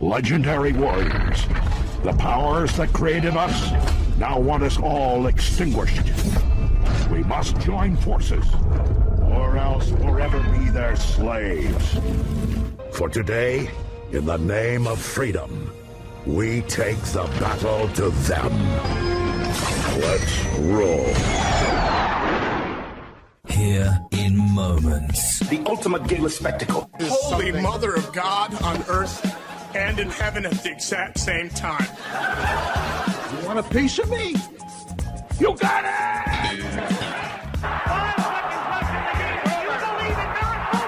Legendary warriors, the powers that created us now want us all extinguished. We must join forces, or else forever be their slaves. For today, in the name of freedom, we take the battle to them. Let's roll. Here in moments. The ultimate gala spectacle. Holy Mother of God on earth and in heaven at the exact same time. You want a piece of me? You got it! 5 seconds left in the game. Do you believe in miracles?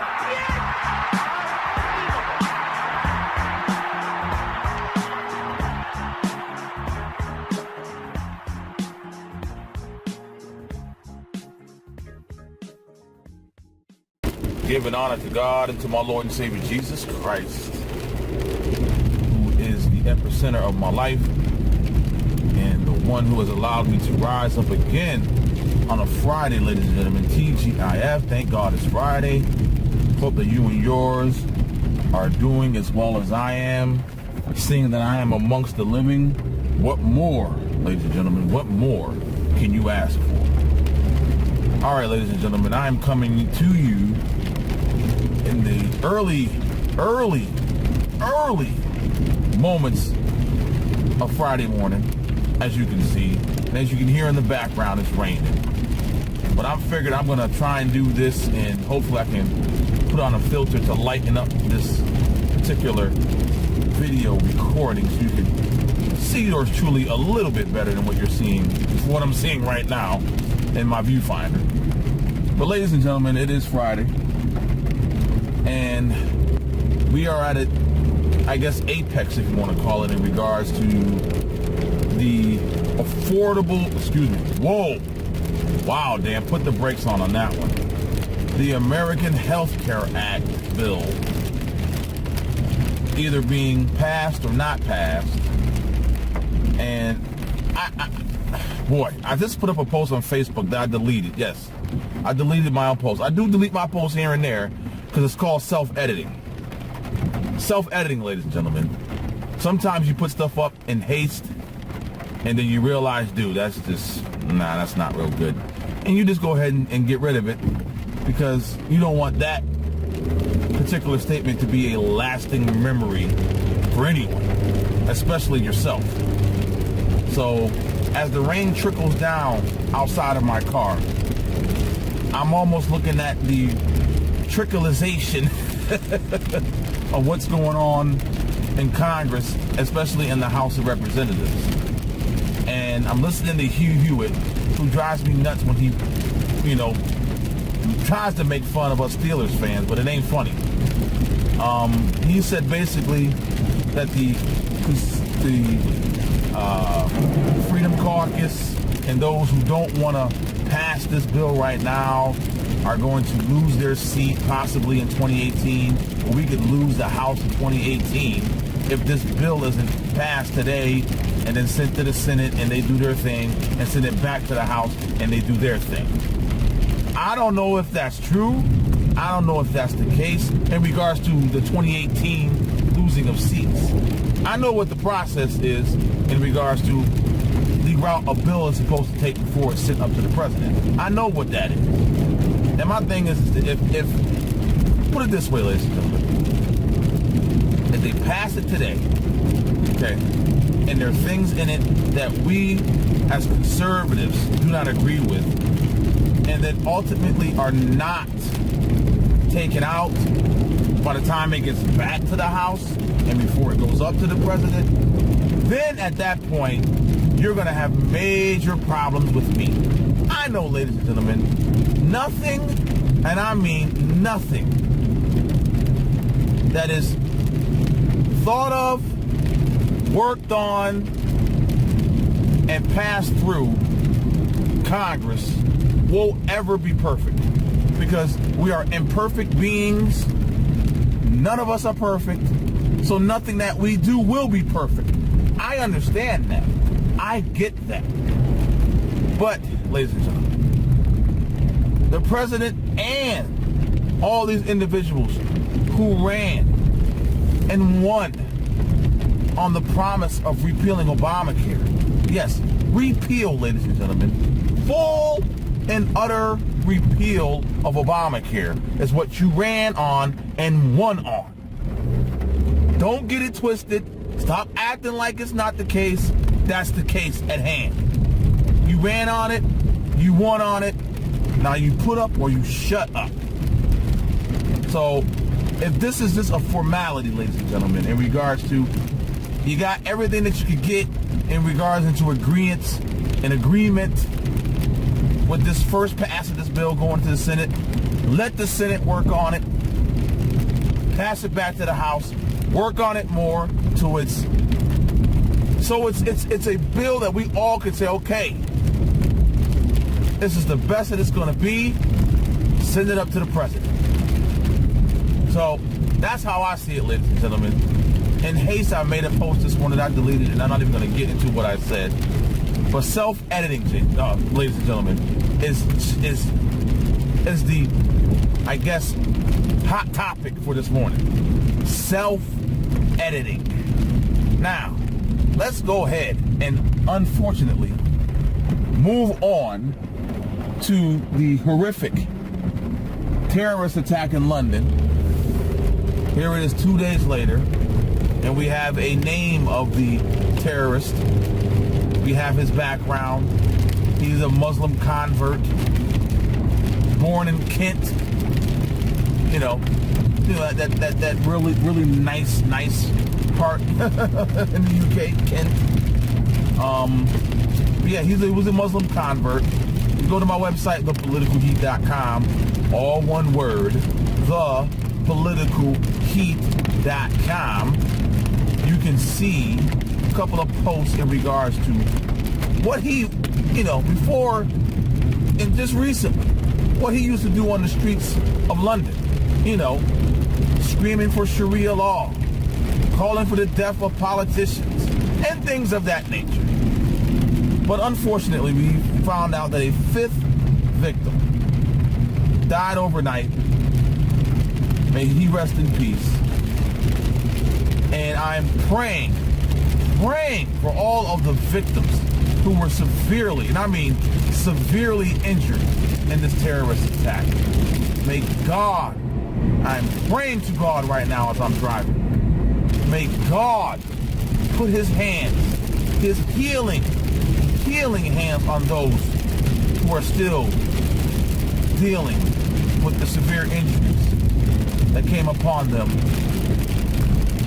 Giving honor to God and to my Lord and Savior Jesus Christ, who is the epicenter of my life and the one who has allowed me to rise up again on a Friday, ladies and gentlemen. TGIF, thank God it's Friday. Hope that you and yours are doing as well as I am, seeing that I am amongst the living. What more, ladies and gentlemen, what more can you ask for? All right, ladies and gentlemen, I am coming to you in the early moments of Friday morning, as you can see, and as you can hear in the background, it's raining. But I figured I'm gonna try and do this, and hopefully I can put on a filter to lighten up this particular video recording so you can see yours truly a little bit better than what you're seeing, what I'm seeing right now in my viewfinder. But ladies and gentlemen, it is Friday, and we are at it, I guess, apex, if you want to call it, in regards to the affordable, wow, Dan, put the brakes on that one. The American Healthcare Act bill, either being passed or not passed. And I just put up a post on Facebook that I deleted. Yes, I deleted my own post. I do delete my posts here and there because it's called self-editing. Self-editing, ladies and gentlemen. Sometimes you put stuff up in haste and then you realize, dude, that's not real good. And you just go ahead and get rid of it because you don't want that particular statement to be a lasting memory for anyone, especially yourself. So as the rain trickles down outside of my car, I'm almost looking at the trickleization of what's going on in Congress, especially in the House of Representatives. And I'm listening to Hugh Hewitt, who drives me nuts when he, tries to make fun of us Steelers fans, but it ain't funny. He said basically that the Freedom Caucus and those who don't want to pass this bill right now are going to lose their seat possibly in 2018, or we could lose the House in 2018 if this bill isn't passed today and then sent to the Senate and they do their thing and send it back to the House and they do their thing. I don't know if that's true. I don't know if that's the case in regards to the 2018 losing of seats. I know what the process is in regards to the route a bill is supposed to take before it's sent up to the president. I know what that is. And my thing is, if put it this way, ladies and gentlemen, if they pass it today, okay, and there are things in it that we as conservatives do not agree with, and that ultimately are not taken out by the time it gets back to the House and before it goes up to the president, then at that point, you're going to have major problems with me. I know, ladies and gentlemen, nothing, and I mean nothing, that is thought of, worked on, and passed through Congress will ever be perfect, because we are imperfect beings. None of us are perfect, so nothing that we do will be perfect. I understand that. I get that. But, ladies and gentlemen, the president and all these individuals who ran and won on the promise of repealing Obamacare. Yes, repeal, ladies and gentlemen. Full and utter repeal of Obamacare is what you ran on and won on. Don't get it twisted. Stop acting like it's not the case. That's the case at hand. You ran on it. You won on it. Now you put up or you shut up. So if this is just a formality, ladies and gentlemen, in regards to, you got everything that you could get in regards into agreement with this first pass of this bill going to the Senate. Let the Senate work on it. Pass it back to the House. Work on it more to it's a bill that we all could say, okay, this is the best that it's going to be. Send it up to the president. So that's how I see it, ladies and gentlemen. In haste, I made a post this morning that I deleted, and I'm not even going to get into what I said. But self-editing, ladies and gentlemen, is the, I guess, hot topic for this morning. Self-editing. Now, let's go ahead and, unfortunately, move on to the horrific terrorist attack in London. Here it is 2 days later, and we have a name of the terrorist. We have his background. He's a Muslim convert, born in Kent. You know that really nice part in the UK, Kent. He was a Muslim convert. You go to my website, thepoliticalheat.com, all one word, thepoliticalheat.com. You can see a couple of posts in regards to what he, before and just recently, what he used to do on the streets of London. Screaming for Sharia law, calling for the death of politicians, and things of that nature. But unfortunately, we found out that a fifth victim died overnight. May he rest in peace. And I'm praying for all of the victims who were severely, and I mean severely injured in this terrorist attack. May God, I'm praying to God right now as I'm driving. May God put his hands, his healing hands on those who are still dealing with the severe injuries that came upon them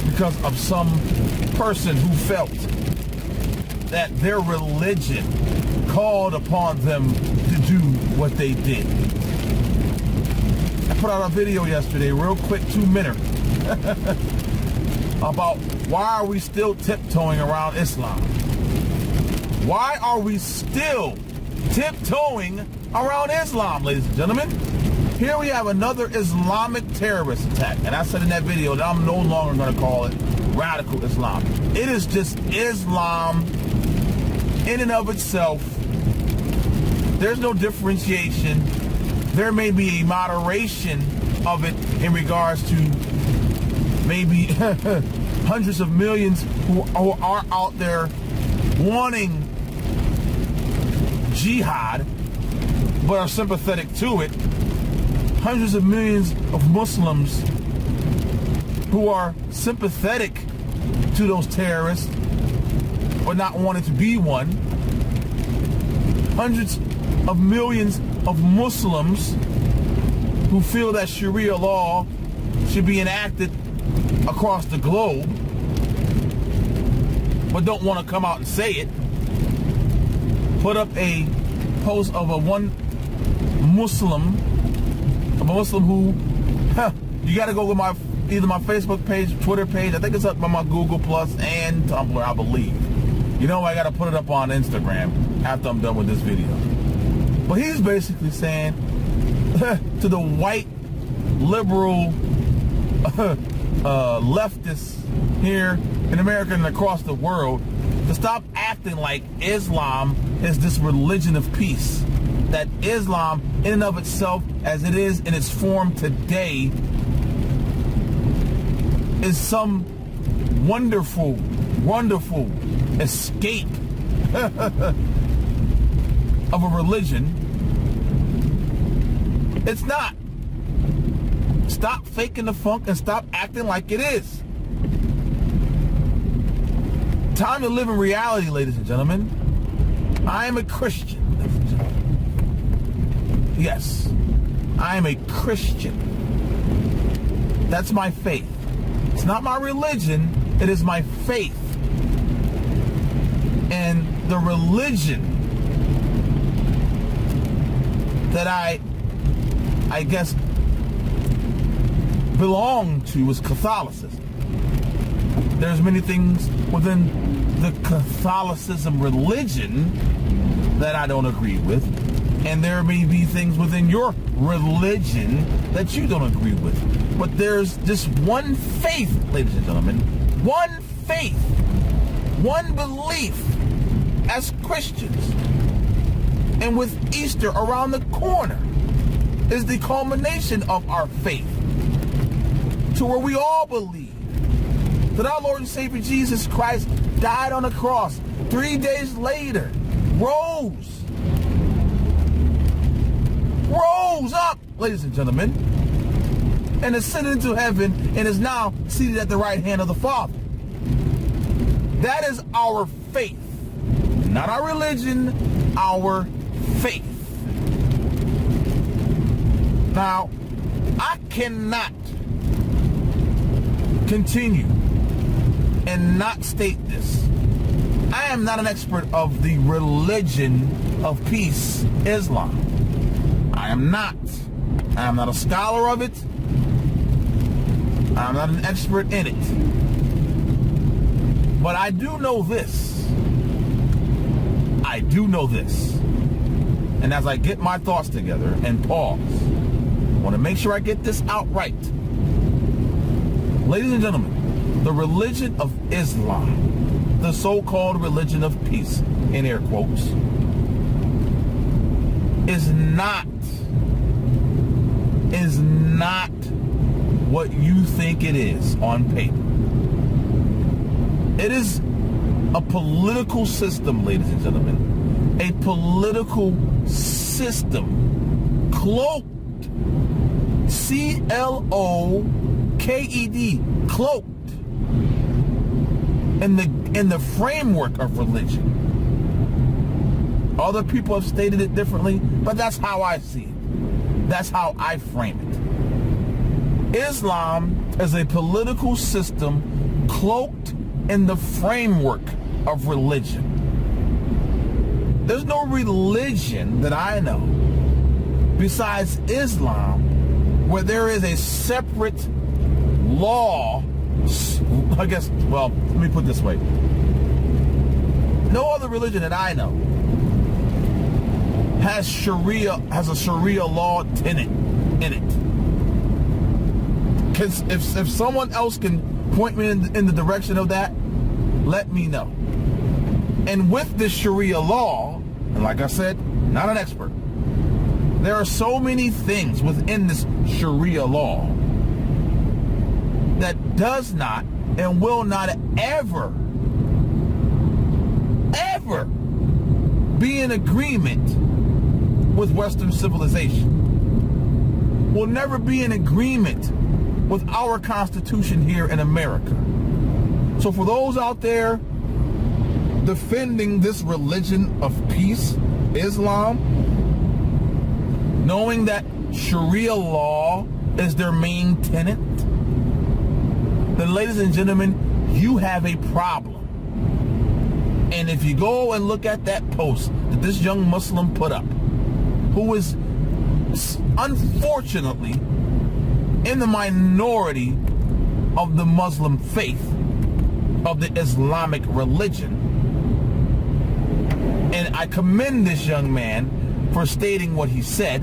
because of some person who felt that their religion called upon them to do what they did. I put out a video yesterday, real quick, 2-minute, about why are we still tiptoeing around Islam? Why are we still tiptoeing around Islam, ladies and gentlemen? Here we have another Islamic terrorist attack. And I said in that video that I'm no longer going to call it radical Islam. It is just Islam in and of itself. There's no differentiation. There may be a moderation of it in regards to maybe hundreds of millions who are out there wanting jihad, but are sympathetic to it. Hundreds of millions of Muslims who are sympathetic to those terrorists, but not wanting to be one. Hundreds of millions of Muslims who feel that Sharia law should be enacted across the globe, but don't want to come out and say it. Put up a post of a Muslim who, you got to go with either my Facebook page, Twitter page. I think it's up on my Google Plus and Tumblr, I believe. I got to put it up on Instagram after I'm done with this video. But he's basically saying to the white liberal leftists here in America and across the world to stop acting like Islam is this religion of peace. That Islam, in and of itself, as it is in its form today, is some wonderful wonderful escape of a religion. It's not. Stop faking the funk and stop acting like it is. Time to live in reality, ladies and gentlemen. I am a Christian, ladies and gentlemen. Yes, I am a Christian. That's my faith. It's not my religion, it is my faith. And the religion that I guess belong to is Catholicism. There's many things within the Catholicism religion that I don't agree with, and there may be things within your religion that you don't agree with. But there's just one faith, ladies and gentlemen, one faith, one belief as Christians. And with Easter around the corner is the culmination of our faith, to where we all believe that our Lord and Savior Jesus Christ died on the cross, 3 days later, rose up, ladies and gentlemen, and ascended into heaven and is now seated at the right hand of the Father. That is our faith. Not our religion, our faith. Now, I cannot continue and not state this. I am not an expert of the religion of peace, Islam. I am not. I am not a scholar of it. I'm not an expert in it. But I do know this. I do know this. And as I get my thoughts together and pause, I want to make sure I get this out right. Ladies and gentlemen, the religion of Islam, the so-called religion of peace, in air quotes, is not what you think it is on paper. It is a political system, ladies and gentlemen. A political system cloaked, C-L-O-K-E-D, cloaked in the framework of religion. Other people have stated it differently, but that's how I see it. That's how I frame it. Islam is a political system cloaked in the framework of religion. There's no religion that I know besides Islam where there is a separate law. I guess, well, let me put it this way. No other religion that I know has a Sharia law tenet in it. If someone else can point me in the direction of that, let me know. And with this Sharia law, and like I said, not an expert, there are so many things within this Sharia law that does not and will not ever be in agreement with Western civilization. Will never be in agreement with our Constitution here in America. So for those out there defending this religion of peace, Islam, knowing that Sharia law is their main tenet, then ladies and gentlemen, you have a problem. And if you go and look at that post that this young Muslim put up, who is unfortunately in the minority of the Muslim faith, of the Islamic religion. And I commend this young man for stating what he said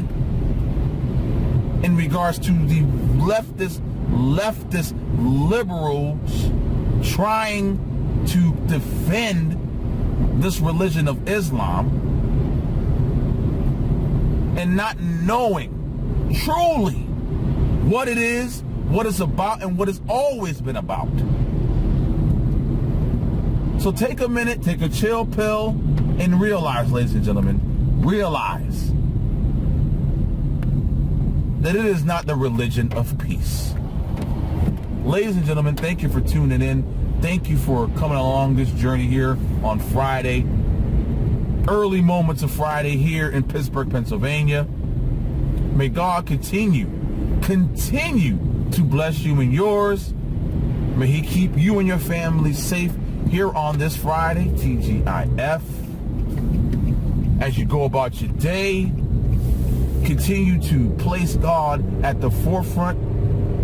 in regards to the leftist liberals trying to defend this religion of Islam and not knowing truly what it is, what it's about, and what it's always been about. So take a minute, take a chill pill, and realize, ladies and gentlemen, realize that it is not the religion of peace. Ladies and gentlemen, thank you for tuning in. Thank you for coming along this journey here on Friday. Early moments of Friday here in Pittsburgh, Pennsylvania. May God continue to bless you and yours. May he keep you and your family safe here on this Friday, TGIF. As you go about your day, continue to place God at the forefront.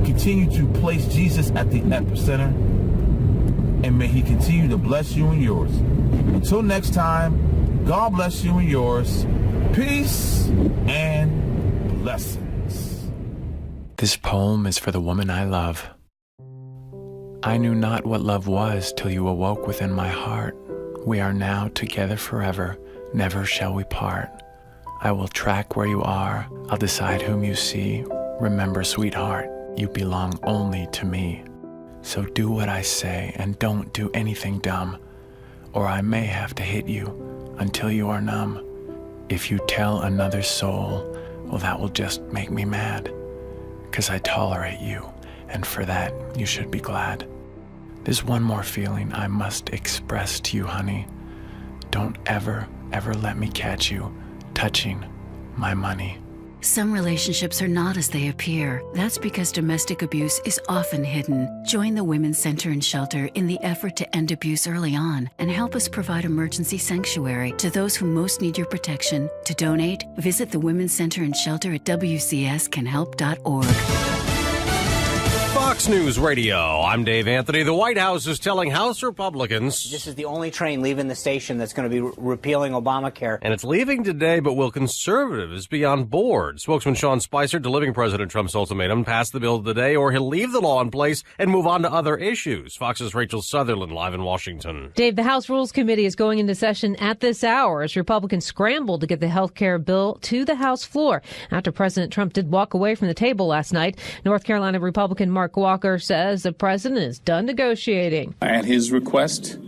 Continue to place Jesus at the epicenter. And may he continue to bless you and yours. Until next time, God bless you and yours. Peace and blessings. This poem is for the woman I love. I knew not what love was till you awoke within my heart. We are now together forever, never shall we part. I will track where you are, I'll decide whom you see. Remember, sweetheart, you belong only to me. So do what I say and don't do anything dumb, or I may have to hit you until you are numb. If you tell another soul, well, that will just make me mad, 'cause I tolerate you, and for that you should be glad. There's one more feeling I must express to you, honey. Don't ever let me catch you touching my money. Some relationships are not as they appear. That's because domestic abuse is often hidden. Join the Women's Center and Shelter in the effort to end abuse early on and help us provide emergency sanctuary to those who most need your protection. To donate, visit the Women's Center and Shelter at wcscanhelp.org. Fox News Radio. I'm Dave Anthony. The White House is telling House Republicans this is the only train leaving the station that's going to be repealing Obamacare. And it's leaving today, but will conservatives be on board? Spokesman Sean Spicer delivering President Trump's ultimatum: pass the bill today or he'll leave the law in place and move on to other issues. Fox's Rachel Sutherland live in Washington. Dave, the House Rules Committee is going into session at this hour as Republicans scramble to get the healthcare bill to the House floor after President Trump did walk away from the table last night. North Carolina Republican Mark Walker says the president is done negotiating. At his request,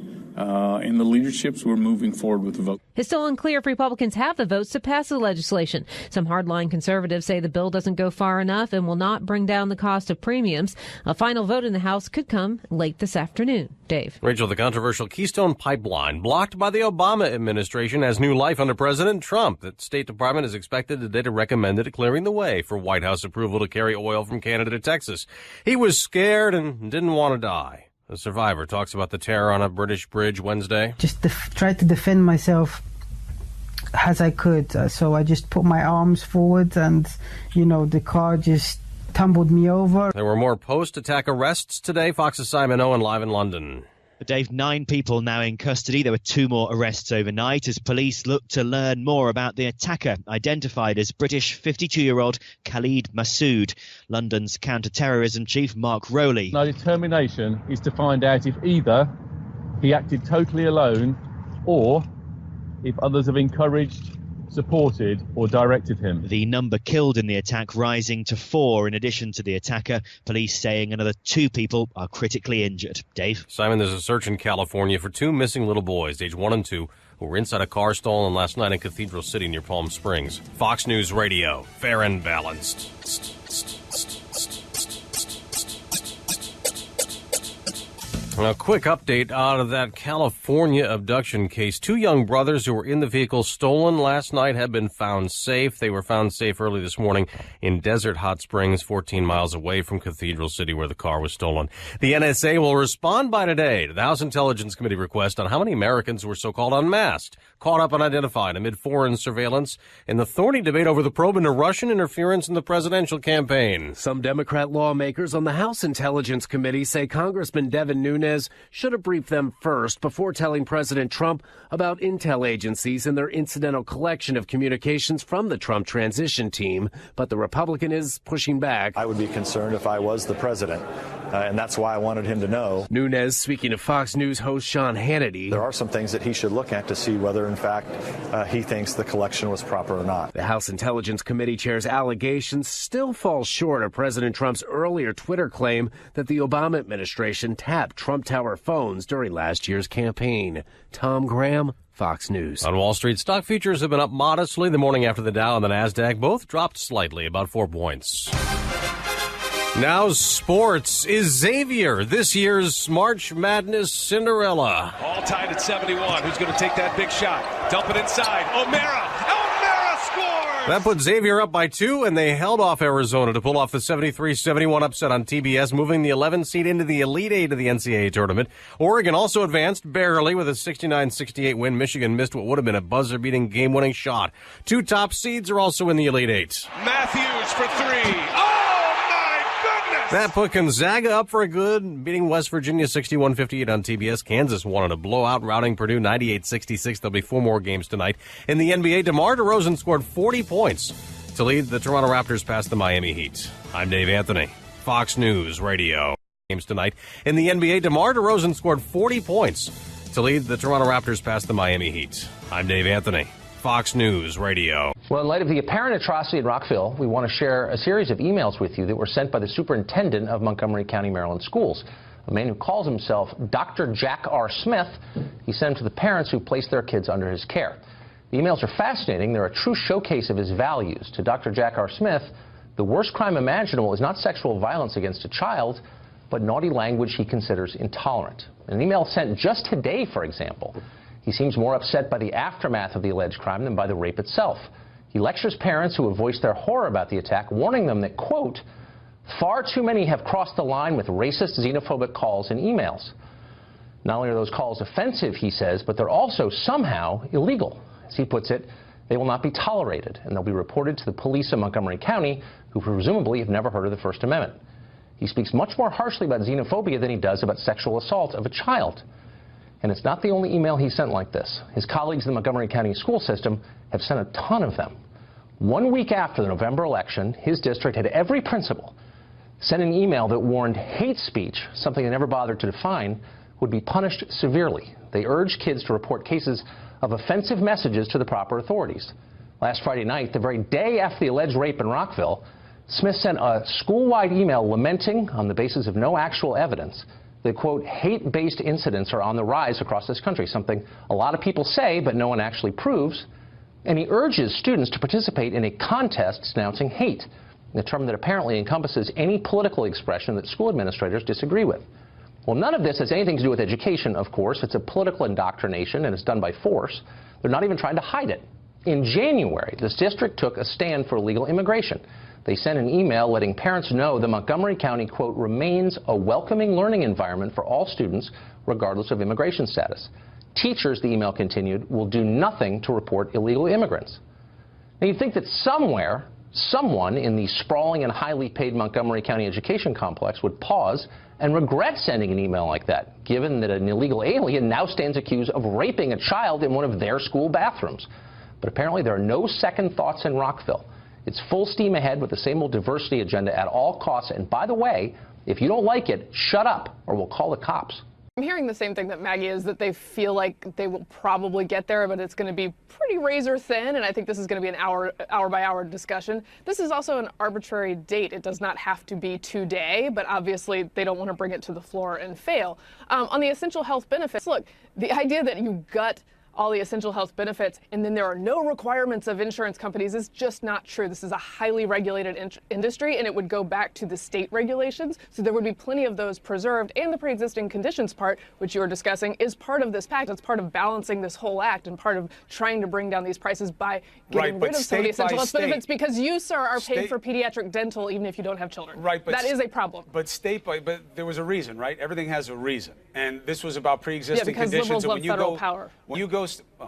in the leaderships, we're moving forward with the vote. It's still unclear if Republicans have the votes to pass the legislation. Some hardline conservatives say the bill doesn't go far enough and will not bring down the cost of premiums. A final vote in the House could come late this afternoon. Dave. Rachel, the controversial Keystone Pipeline blocked by the Obama administration has new life under President Trump. The State Department is expected today to recommend it, clearing the way for White House approval to carry oil from Canada to Texas. He was scared and didn't want to die. A survivor talks about the terror on a British bridge Wednesday. Just tried to defend myself as I could. So I just put my arms forward and, the car just tumbled me over. There were more post-attack arrests today. Fox's Simon Owen live in London. Dave, 9 people now in custody. There were 2 more arrests overnight as police look to learn more about the attacker, identified as British 52-year-old Khalid Massoud. London's counter-terrorism chief, Mark Rowley. My determination is to find out if either he acted totally alone or if others have encouraged, supported or directed him. The number killed in the attack rising to 4 in addition to the attacker. Police saying another 2 people are critically injured. Dave? Simon, there's a search in California for 2 missing little boys, age 1 and 2, who were inside a car stolen last night in Cathedral City near Palm Springs. Fox News Radio, fair and balanced. A quick update out of that California abduction case. 2 young brothers who were in the vehicle stolen last night have been found safe. They were found safe early this morning in Desert Hot Springs, 14 miles away from Cathedral City, where the car was stolen. The NSA will respond by today to the House Intelligence Committee request on how many Americans were so-called unmasked, caught up unidentified amid foreign surveillance in the thorny debate over the probe into Russian interference in the presidential campaign. Some Democrat lawmakers on the House Intelligence Committee say Congressman Devin Nunes should have briefed them first before telling President Trump about intel agencies and their incidental collection of communications from the Trump transition team. But the Republican is pushing back. I would be concerned if I was the president, and that's why I wanted him to know. Nunes speaking to Fox News host Sean Hannity. There are some things that he should look at to see whether, in fact, he thinks the collection was proper or not. The House Intelligence Committee chair's allegations still fall short of President Trump's earlier Twitter claim that the Obama administration tapped Trump Trump Tower phones during last year's campaign. Tom Graham, Fox News. On Wall Street, stock futures have been up modestly the morning after the Dow and the NASDAQ both dropped slightly, about 4 points. Now sports. Is Xavier this year's March Madness Cinderella? All tied at 71. Who's going to take that big shot? Dump it inside. O'Mara scores! That put Xavier up by 2, and they held off Arizona to pull off the 73-71 upset on TBS, moving the 11 seed into the Elite Eight of the NCAA tournament. Oregon also advanced barely with a 69-68 win. Michigan missed what would have been a buzzer-beating game-winning shot. 2 top seeds are also in the Elite Eight. Matthews for 3. That put Gonzaga up for a good, beating West Virginia 61-58 on TBS. Kansas wanted a blowout, routing Purdue 98-66. There'll be 4 more games tonight. In the NBA, DeMar DeRozan scored 40 points to lead the Toronto Raptors past the Miami Heat. I'm Dave Anthony, Fox News Radio. Games tonight. In the NBA, DeMar DeRozan scored 40 points to lead the Toronto Raptors past the Miami Heat. I'm Dave Anthony, Fox News Radio. Well, in light of the apparent atrocity in Rockville, we want to share a series of emails with you that were sent by the superintendent of Montgomery County, Maryland schools, a man who calls himself Dr. Jack R. Smith. He sent them to the parents who placed their kids under his care. The emails are fascinating. They're a true showcase of his values. To Dr. Jack R. Smith, the worst crime imaginable is not sexual violence against a child, but naughty language he considers intolerant. An email sent just today, for example, he seems more upset by the aftermath of the alleged crime than by the rape itself. He lectures parents who have voiced their horror about the attack, warning them that, quote, far too many have crossed the line with racist, xenophobic calls and emails. Not only are those calls offensive, he says, but they're also somehow illegal. As he puts it, they will not be tolerated, and they'll be reported to the police of Montgomery County, who presumably have never heard of the First Amendment. He speaks much more harshly about xenophobia than he does about sexual assault of a child. And it's not the only email he sent like this. His colleagues in the Montgomery County school system have sent a ton of them. 1 week after the November election, his district had every principal send an email that warned hate speech, something they never bothered to define, would be punished severely. They urged kids to report cases of offensive messages to the proper authorities. Last Friday night, the very day after the alleged rape in Rockville, Smith sent a school-wide email lamenting, on the basis of no actual evidence, that, quote, hate-based incidents are on the rise across this country, something a lot of people say but no one actually proves. And he urges students to participate in a contest denouncing hate, a term that apparently encompasses any political expression that school administrators disagree with. Well, none of this has anything to do with education, of course. It's a political indoctrination, and it's done by force. They're not even trying to hide it. In January, this district took a stand for illegal immigration. They sent an email letting parents know that Montgomery County, quote, remains a welcoming learning environment for all students, regardless of immigration status. Teachers, the email continued, will do nothing to report illegal immigrants. Now, you'd think that somewhere, someone in the sprawling and highly paid Montgomery County education complex would pause and regret sending an email like that, given that an illegal alien now stands accused of raping a child in one of their school bathrooms. But apparently there are no second thoughts in Rockville. It's full steam ahead with the same old diversity agenda at all costs. And by the way, if you don't like it, shut up or we'll call the cops. I'm hearing the same thing that Maggie is, that they feel like they will probably get there, but it's going to be pretty razor thin, and I think this is going to be an hour-by-hour discussion. This is also an arbitrary date. It does not have to be today, but obviously they don't want to bring it to the floor and fail. On the essential health benefits, look, the idea that you gut all the essential health benefits and then there are no requirements of insurance companies is just not true. This is a highly regulated industry, and it would go back to the state regulations, so there would be plenty of those preserved, and the pre-existing conditions part, which you were discussing, is part of this pact. It's part of balancing this whole act and part of trying to bring down these prices by getting rid of some of the essential health benefits, because you, sir, are paid for pediatric dental even if you don't have children. Right, but that is a problem. But but there was a reason, right? Everything has a reason, and this was about pre-existing conditions. Liberals love federal power. When you go,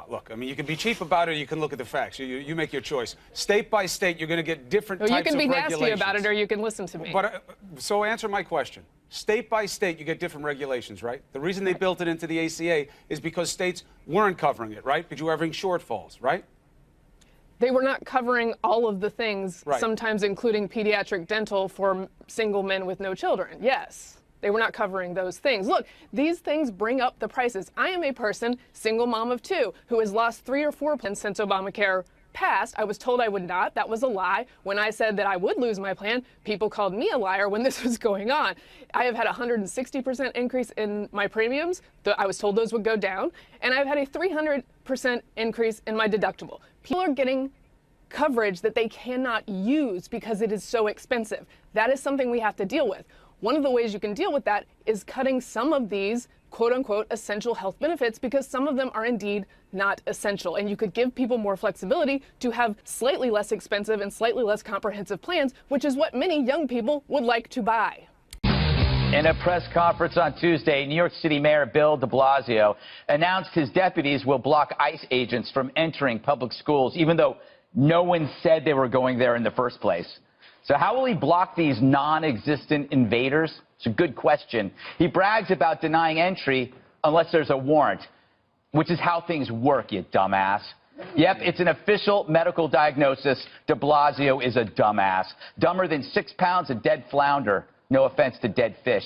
look, I mean, you can be cheap about it, or you can look at the facts. You make your choice. State by state, you're going to get different types of regulations. You can be nasty about it, or you can listen to me. But so answer my question. State by state, you get different regulations, right? The reason they built it into the ACA is because states weren't covering it, right? Because you were having shortfalls, right? They were not covering all of the things, right, sometimes including pediatric dental for single men with no children. Yes. They were not covering those things. Look, these things bring up the prices. I am a person, single mom of 2, who has lost 3 or 4 plans since Obamacare passed. I was told I would not. That was a lie. When I said that I would lose my plan, people called me a liar when this was going on. I have had a 160% increase in my premiums. I was told those would go down. And I've had a 300% increase in my deductible. People are getting coverage that they cannot use because it is so expensive. That is something we have to deal with. One of the ways you can deal with that is cutting some of these quote-unquote essential health benefits, because some of them are indeed not essential. And you could give people more flexibility to have slightly less expensive and slightly less comprehensive plans, which is what many young people would like to buy. In a press conference on Tuesday, New York City Mayor Bill de Blasio announced his deputies will block ICE agents from entering public schools, even though no one said they were going there in the first place. So how will he block these non-existent invaders? It's a good question. He brags about denying entry unless there's a warrant, which is how things work, you dumbass. Yep, it's an official medical diagnosis. De Blasio is a dumbass. Dumber than 6 pounds of dead flounder. No offense to dead fish.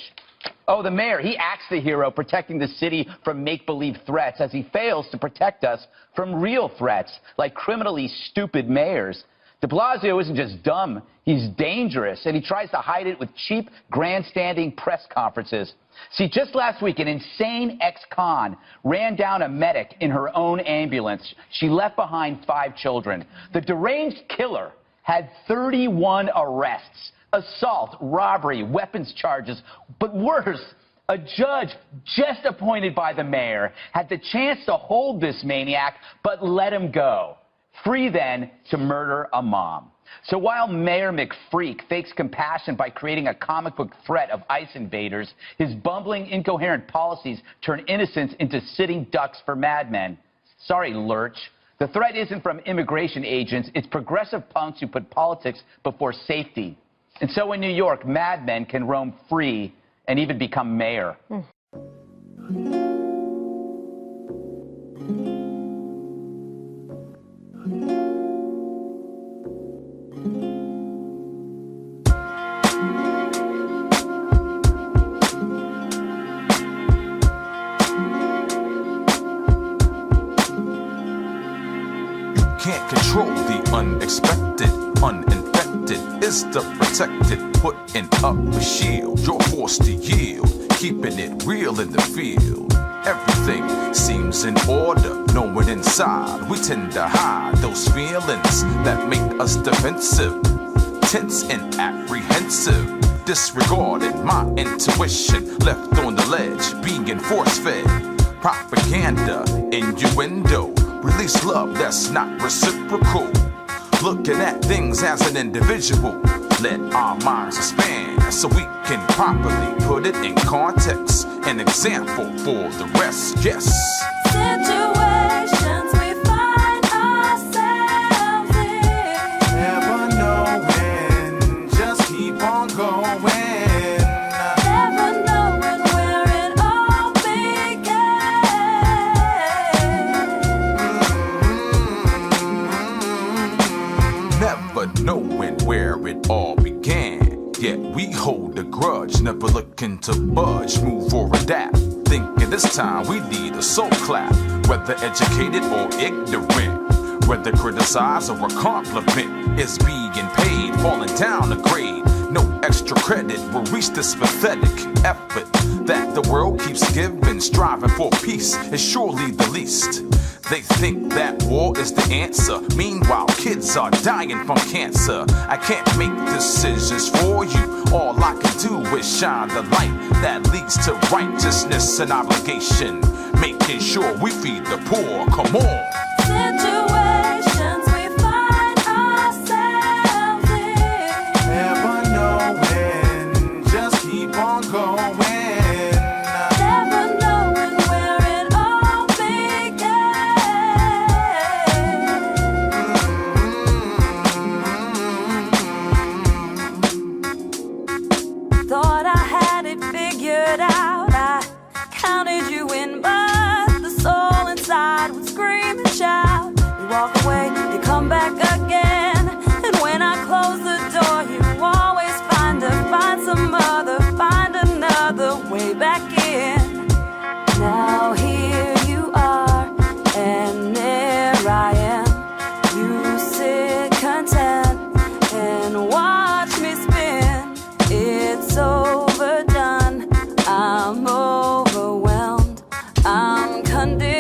Oh, the mayor, he acts the hero, protecting the city from make-believe threats as he fails to protect us from real threats, like criminally stupid mayors. De Blasio isn't just dumb, he's dangerous, and he tries to hide it with cheap, grandstanding press conferences. See, just last week, an insane ex-con ran down a medic in her own ambulance. She left behind 5 children. The deranged killer had 31 arrests, assault, robbery, weapons charges, but worse, a judge just appointed by the mayor had the chance to hold this maniac, but let him go. Free then to murder a mom. So while Mayor McFreak fakes compassion by creating a comic book threat of ICE invaders, his bumbling, incoherent policies turn innocents into sitting ducks for madmen. Sorry, Lurch. The threat isn't from immigration agents, it's progressive punks who put politics before safety. And so in New York, madmen can roam free and even become mayor. Can't control the unexpected, uninfected is the protected, putting up a shield, you're forced to yield, keeping it real in the field. Everything seems in order, knowing inside we tend to hide those feelings that make us defensive, tense and apprehensive, disregarding my intuition, left on the ledge, being force-fed, propaganda, innuendo, release love that's not reciprocal. Looking at things as an individual, let our minds expand so we can properly put it in context. An example for the rest, yes. Situations we find ourselves in. Never knowing, just keep on going. Never knowing where it all began. Never knowing where it all began. Yet we hold a grudge, never looking to budge, move or adapt. Thinking this time we need a soul clap, whether educated or ignorant, whether criticized or a compliment is being paid, falling down a grade. No extra credit will reach this pathetic effort that the world keeps giving. Striving for peace is surely the least. They think that war is the answer. Meanwhile, kids are dying from cancer. I can't make decisions for you. All I can do is shine the light that leads to righteousness and obligation. Making sure we feed the poor. Come on. Situations we find ourselves in. Never knowing, just keep on going. Never knowing where it all began. Thought I had it figured out. I counted you in, but the soul inside would scream and shout. undefeated.